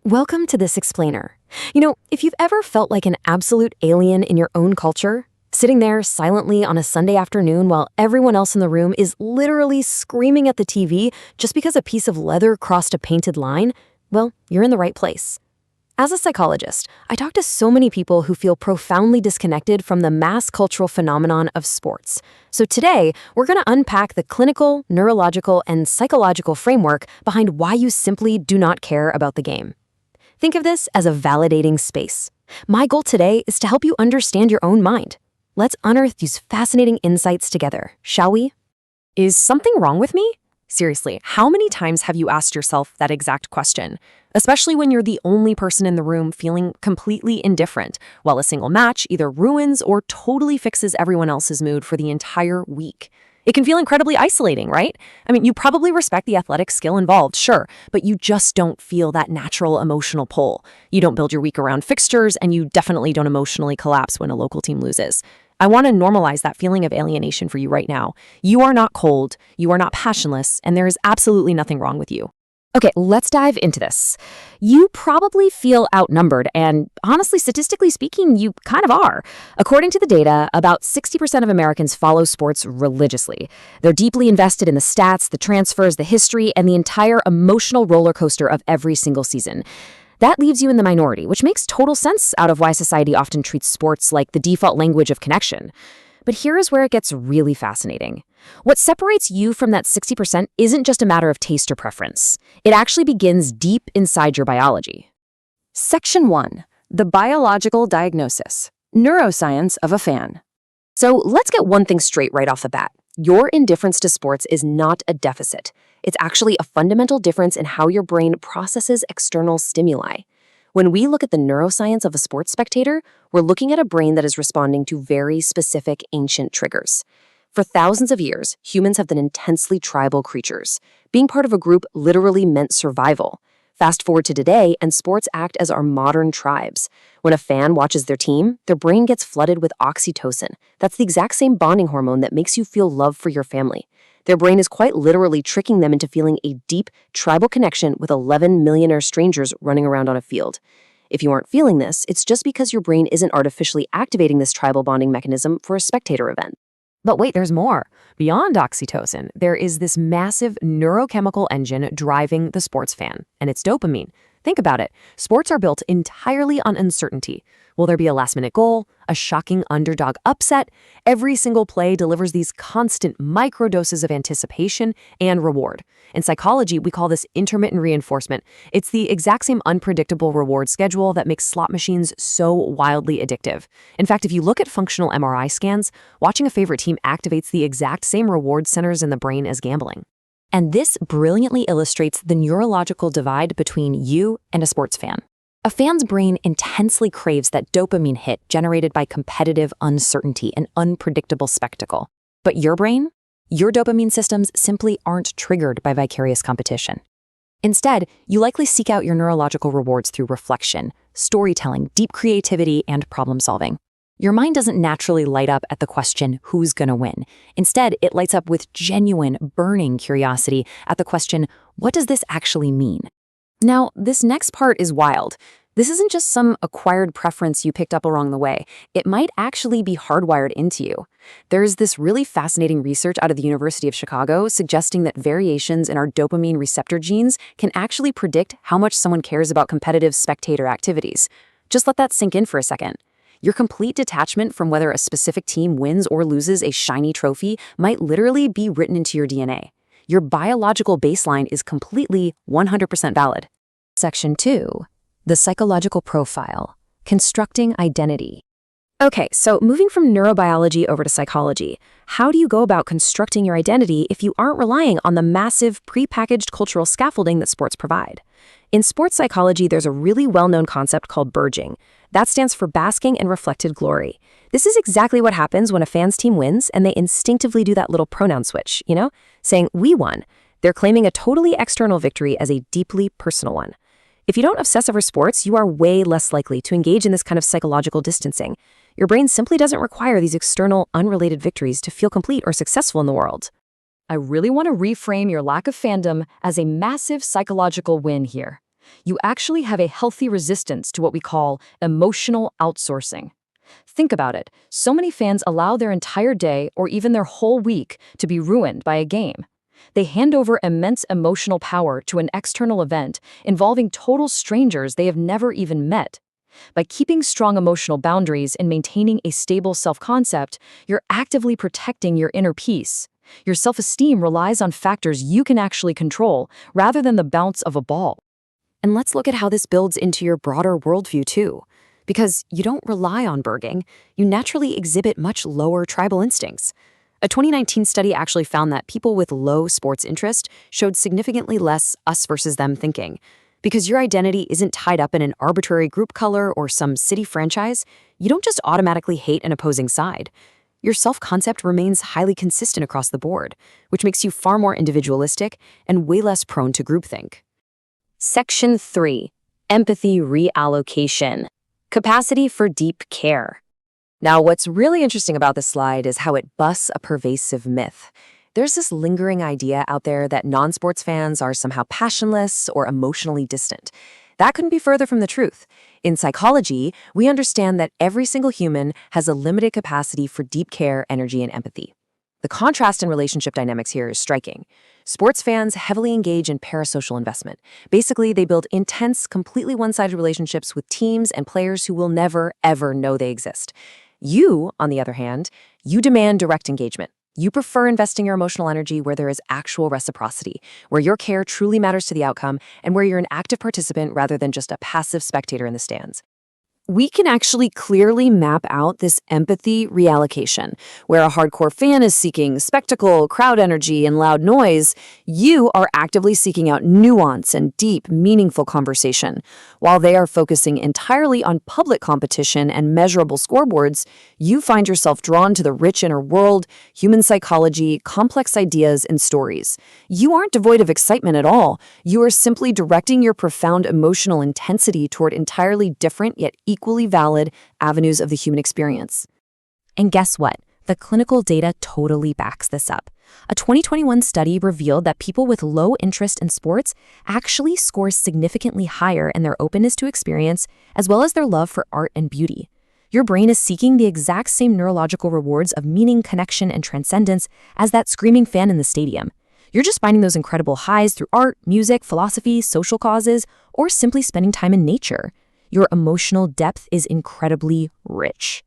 Welcome to this explainer. If you've ever felt like an absolute alien in your own culture, sitting there silently on a Sunday afternoon while everyone else in the room is literally screaming at the TV just because a piece of leather crossed a painted line, well, you're in the right place. As a psychologist, I talk to so many people who feel profoundly disconnected from the mass cultural phenomenon of sports. So today, we're going to unpack the clinical, neurological, and psychological framework behind why you simply do not care about the game. Think of this as a validating space. My goal today is to help you understand your own mind. Let's unearth these fascinating insights together, shall we? Is something wrong with me? Seriously, how many times have you asked yourself that exact question? Especially when you're the only person in the room feeling completely indifferent, while a single match either ruins or totally fixes everyone else's mood for the entire week. It can feel incredibly isolating, right? I mean, you probably respect the athletic skill involved, sure, but you just don't feel that natural emotional pull. You don't build your week around fixtures, and you definitely don't emotionally collapse when a local team loses. I want to normalize that feeling of alienation for you right now. You are not cold, you are not passionless, and there is absolutely nothing wrong with you. Okay, let's dive into this. You probably feel outnumbered, and honestly, statistically speaking, you kind of are. According to the data, about 60% of Americans follow sports religiously. They're deeply invested in the stats, the transfers, the history, and the entire emotional roller coaster of every single season. That leaves you in the minority, which makes total sense out of why society often treats sports like the default language of connection. But here is where it gets really fascinating. What separates you from that 60% isn't just a matter of taste or preference. It actually begins deep inside your biology. Section 1. The biological diagnosis. Neuroscience of a fan. So let's get one thing straight right off the bat. Your indifference to sports is not a deficit. It's actually a fundamental difference in how your brain processes external stimuli. When we look at the neuroscience of a sports spectator, we're looking at a brain that is responding to very specific ancient triggers. For thousands of years, humans have been intensely tribal creatures. Being part of a group literally meant survival. Fast forward to today, and sports act as our modern tribes. When a fan watches their team, their brain gets flooded with oxytocin. That's the exact same bonding hormone that makes you feel love for your family. Their brain is quite literally tricking them into feeling a deep, tribal connection with 11 millionaire strangers running around on a field. If you aren't feeling this, it's just because your brain isn't artificially activating this tribal bonding mechanism for a spectator event. But wait, there's more. Beyond oxytocin, there is this massive neurochemical engine driving the sports fan, and it's dopamine. Think about it. Sports are built entirely on uncertainty. Will there be a last-minute goal? A shocking underdog upset? Every single play delivers these constant microdoses of anticipation and reward. In psychology, we call this intermittent reinforcement. It's the exact same unpredictable reward schedule that makes slot machines so wildly addictive. In fact, if you look at functional MRI scans, watching a favorite team activates the exact same reward centers in the brain as gambling. And this brilliantly illustrates the neurological divide between you and a sports fan. A fan's brain intensely craves that dopamine hit generated by competitive uncertainty and unpredictable spectacle. But your brain? Your dopamine systems simply aren't triggered by vicarious competition. Instead, you likely seek out your neurological rewards through reflection, storytelling, deep creativity, and problem solving. Your mind doesn't naturally light up at the question, who's gonna win? Instead, it lights up with genuine, burning curiosity at the question, what does this actually mean? Now, this next part is wild. This isn't just some acquired preference you picked up along the way. It might actually be hardwired into you. There's this really fascinating research out of the University of Chicago suggesting that variations in our dopamine receptor genes can actually predict how much someone cares about competitive spectator activities. Just let that sink in for a second. Your complete detachment from whether a specific team wins or loses a shiny trophy might literally be written into your DNA. Your biological baseline is completely 100% valid. Section 2. The psychological profile. Constructing identity. Okay, so moving from neurobiology over to psychology, how do you go about constructing your identity if you aren't relying on the massive prepackaged cultural scaffolding that sports provide? In sports psychology, there's a really well-known concept called burgeoning. That stands for basking and reflected glory. This is exactly what happens when a fan's team wins and they instinctively do that little pronoun switch, saying, we won. They're claiming a totally external victory as a deeply personal one. If you don't obsess over sports, you are way less likely to engage in this kind of psychological distancing. Your brain simply doesn't require these external, unrelated victories to feel complete or successful in the world. I really want to reframe your lack of fandom as a massive psychological win here. You actually have a healthy resistance to what we call emotional outsourcing. Think about it. So many fans allow their entire day or even their whole week to be ruined by a game. They hand over immense emotional power to an external event involving total strangers they have never even met. By keeping strong emotional boundaries and maintaining a stable self-concept, you're actively protecting your inner peace. Your self-esteem relies on factors you can actually control rather than the bounce of a ball. And let's look at how this builds into your broader worldview too. Because you don't rely on burging, you naturally exhibit much lower tribal instincts. A 2019 study actually found that people with low sports interest showed significantly less us versus them thinking. Because your identity isn't tied up in an arbitrary group color or some city franchise, you don't just automatically hate an opposing side. Your self-concept remains highly consistent across the board, which makes you far more individualistic and way less prone to groupthink. Section 3. Empathy reallocation. Capacity for deep care. Now, what's really interesting about this slide is how it busts a pervasive myth. There's this lingering idea out there that non-sports fans are somehow passionless or emotionally distant. That couldn't be further from the truth. In psychology, we understand that every single human has a limited capacity for deep care, energy, and empathy. The contrast in relationship dynamics here is striking. Sports fans heavily engage in parasocial investment. Basically, they build intense, completely one-sided relationships with teams and players who will never, ever know they exist. You, on the other hand, you demand direct engagement. You prefer investing your emotional energy where there is actual reciprocity, where your care truly matters to the outcome, and where you're an active participant rather than just a passive spectator in the stands. We can actually clearly map out this empathy reallocation. Where a hardcore fan is seeking spectacle, crowd energy, and loud noise, you are actively seeking out nuance and deep, meaningful conversation. While they are focusing entirely on public competition and measurable scoreboards, you find yourself drawn to the rich inner world, human psychology, complex ideas, and stories. You aren't devoid of excitement at all. You are simply directing your profound emotional intensity toward entirely different yet equally valid avenues of the human experience. And guess what? The clinical data totally backs this up. A 2021 study revealed that people with low interest in sports actually score significantly higher in their openness to experience, as well as their love for art and beauty. Your brain is seeking the exact same neurological rewards of meaning, connection, and transcendence as that screaming fan in the stadium. You're just finding those incredible highs through art, music, philosophy, social causes, or simply spending time in nature. Your emotional depth is incredibly rich.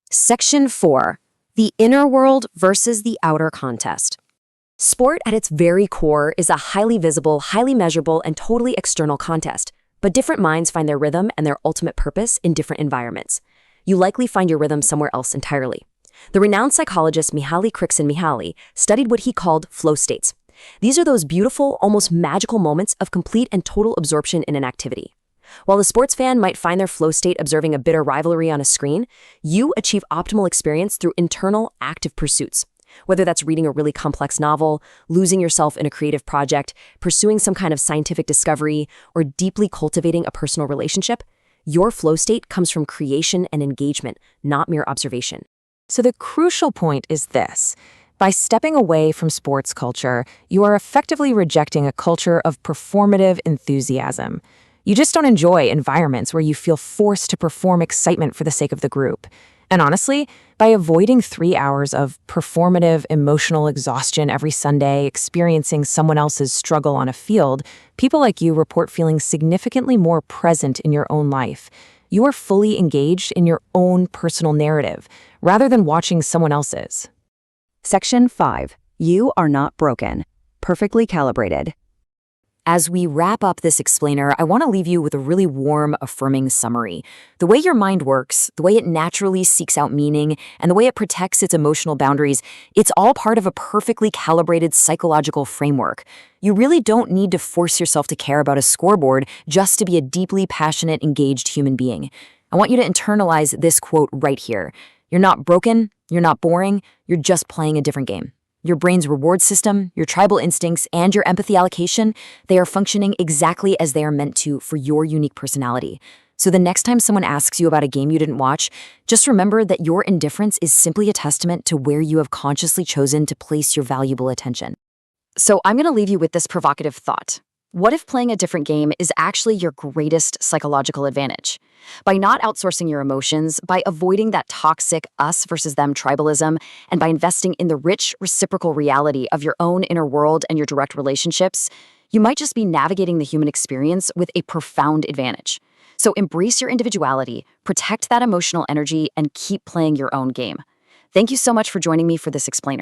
Section 4. The inner world versus the outer contest. Sport at its very core is a highly visible, highly measurable, and totally external contest, but different minds find their rhythm and their ultimate purpose in different environments. You likely find your rhythm somewhere else entirely. The renowned psychologist Mihaly Csikszentmihalyi studied what he called flow states. These are those beautiful, almost magical moments of complete and total absorption in an activity. While a sports fan might find their flow state observing a bitter rivalry on a screen, you achieve optimal experience through internal, active pursuits. Whether that's reading a really complex novel, losing yourself in a creative project, pursuing some kind of scientific discovery, or deeply cultivating a personal relationship, your flow state comes from creation and engagement, not mere observation. So the crucial point is this. By stepping away from sports culture, you are effectively rejecting a culture of performative enthusiasm. You just don't enjoy environments where you feel forced to perform excitement for the sake of the group. And honestly, by avoiding 3 hours of performative emotional exhaustion every Sunday, experiencing someone else's struggle on a field, people like you report feeling significantly more present in your own life. You are fully engaged in your own personal narrative, rather than watching someone else's. Section 5. You are not broken. Perfectly calibrated. As we wrap up this explainer, I want to leave you with a really warm, affirming summary. The way your mind works, the way it naturally seeks out meaning, and the way it protects its emotional boundaries, it's all part of a perfectly calibrated psychological framework. You really don't need to force yourself to care about a scoreboard just to be a deeply passionate, engaged human being. I want you to internalize this quote right here. You're not broken, you're not boring, you're just playing a different game. Your brain's reward system, your tribal instincts, and your empathy allocation, they are functioning exactly as they are meant to for your unique personality. So the next time someone asks you about a game you didn't watch, just remember that your indifference is simply a testament to where you have consciously chosen to place your valuable attention. So I'm going to leave you with this provocative thought. What if playing a different game is actually your greatest psychological advantage? By not outsourcing your emotions, by avoiding that toxic us versus them tribalism, and by investing in the rich reciprocal reality of your own inner world and your direct relationships, you might just be navigating the human experience with a profound advantage. So embrace your individuality, protect that emotional energy, and keep playing your own game. Thank you so much for joining me for this explainer.